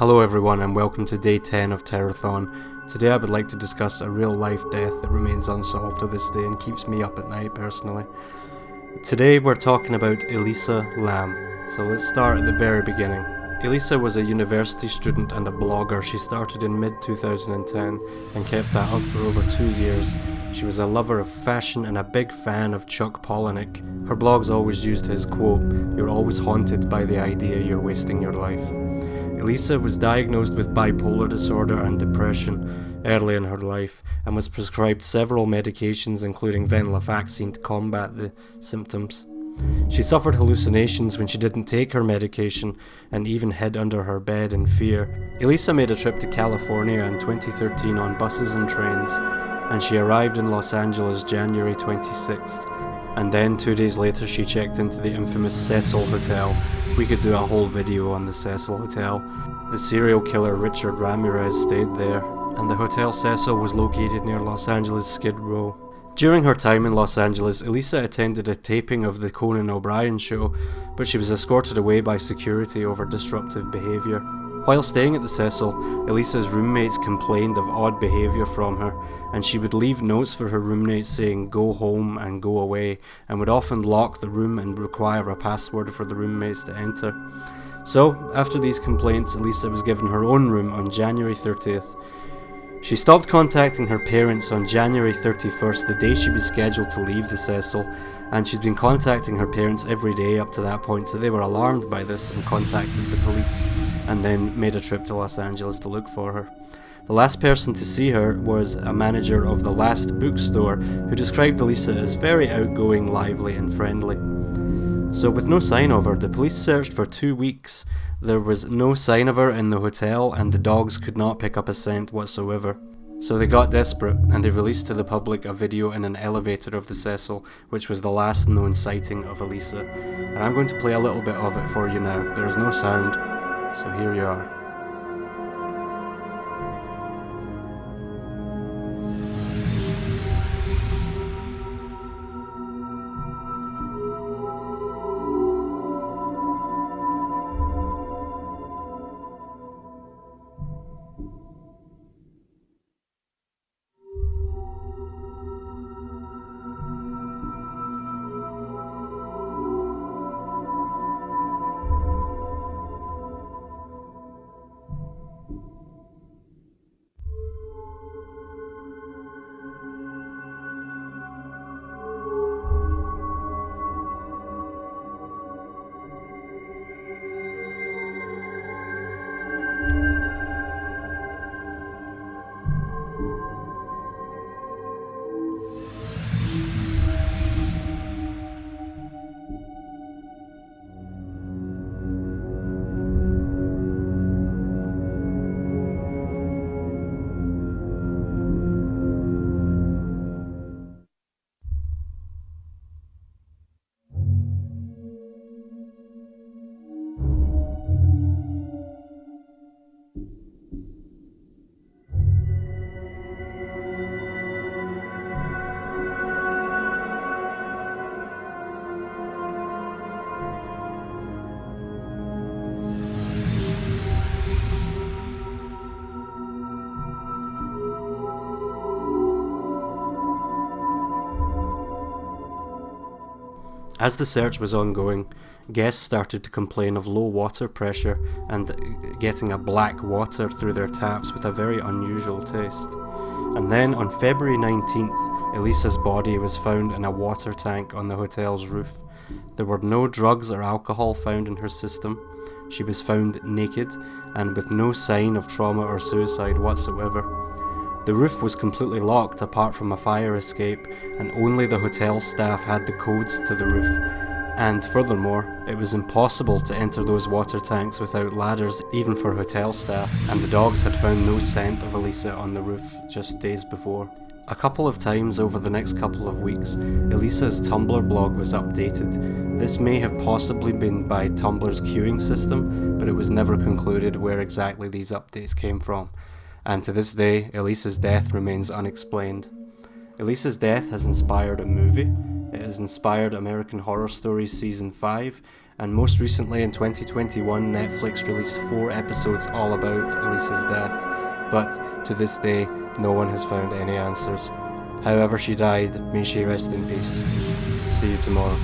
Hello everyone and welcome to day 10 of Terrorthon. Today I would like to discuss a real life death that remains unsolved to this day and keeps me up at night personally. Today we're talking about Elisa Lam. So let's start at the very beginning. Elisa was a university student and a blogger. She started in mid-2010 and kept that up for over 2 years. She was a lover of fashion and a big fan of Chuck Palahniuk. Her blogs always used his quote, "You're always haunted by the idea you're wasting your life." Elisa was diagnosed with bipolar disorder and depression early in her life and was prescribed several medications including venlafaxine to combat the symptoms. She suffered hallucinations when she didn't take her medication and even hid under her bed in fear. Elisa made a trip to California in 2013 on buses and trains, and she arrived in Los Angeles January 26th. And then 2 days later she checked into the infamous Cecil Hotel. We could do a whole video on the Cecil Hotel. The serial killer Richard Ramirez stayed there, and the Hotel Cecil was located near Los Angeles Skid Row. During her time in Los Angeles, Elisa attended a taping of the Conan O'Brien show, but she was escorted away by security over disruptive behaviour. While staying at the Cecil, Elisa's roommates complained of odd behaviour from her, and she would leave notes for her roommates saying "go home" and "go away", and would often lock the room and require a password for the roommates to enter. So, after these complaints, Elisa was given her own room on January 30th. She stopped contacting her parents on January 31st, the day she was scheduled to leave the Cecil, and she'd been contacting her parents every day up to that point, so they were alarmed by this and contacted the police, and then made a trip to Los Angeles to look for her. The last person to see her was a manager of the Last Bookstore, who described Elisa as very outgoing, lively and friendly. So with no sign of her, the police searched for 2 weeks. There was no sign of her in the hotel, and the dogs could not pick up a scent whatsoever. So they got desperate, and they released to the public a video in an elevator of the Cecil, which was the last known sighting of Elisa. And I'm going to play a little bit of it for you now. There is no sound, so here you are. As the search was ongoing, guests started to complain of low water pressure and getting a black water through their taps with a very unusual taste. And then on February 19th, Elisa's body was found in a water tank on the hotel's roof. There were no drugs or alcohol found in her system. She was found naked and with no sign of trauma or suicide whatsoever. The roof was completely locked apart from a fire escape, and only the hotel staff had the codes to the roof. And furthermore, it was impossible to enter those water tanks without ladders, even for hotel staff, and the dogs had found no scent of Elisa on the roof just days before. A couple of times over the next couple of weeks, Elisa's Tumblr blog was updated. This may have possibly been by Tumblr's queuing system, but it was never concluded where exactly these updates came from. And to this day, Elisa's death remains unexplained. Elisa's death has inspired a movie, It has inspired American Horror Stories Season 5, and most recently in 2021 Netflix released 4 episodes all about Elisa's death, but to this day no one has found any answers. However she died, may she rest in peace. See you tomorrow.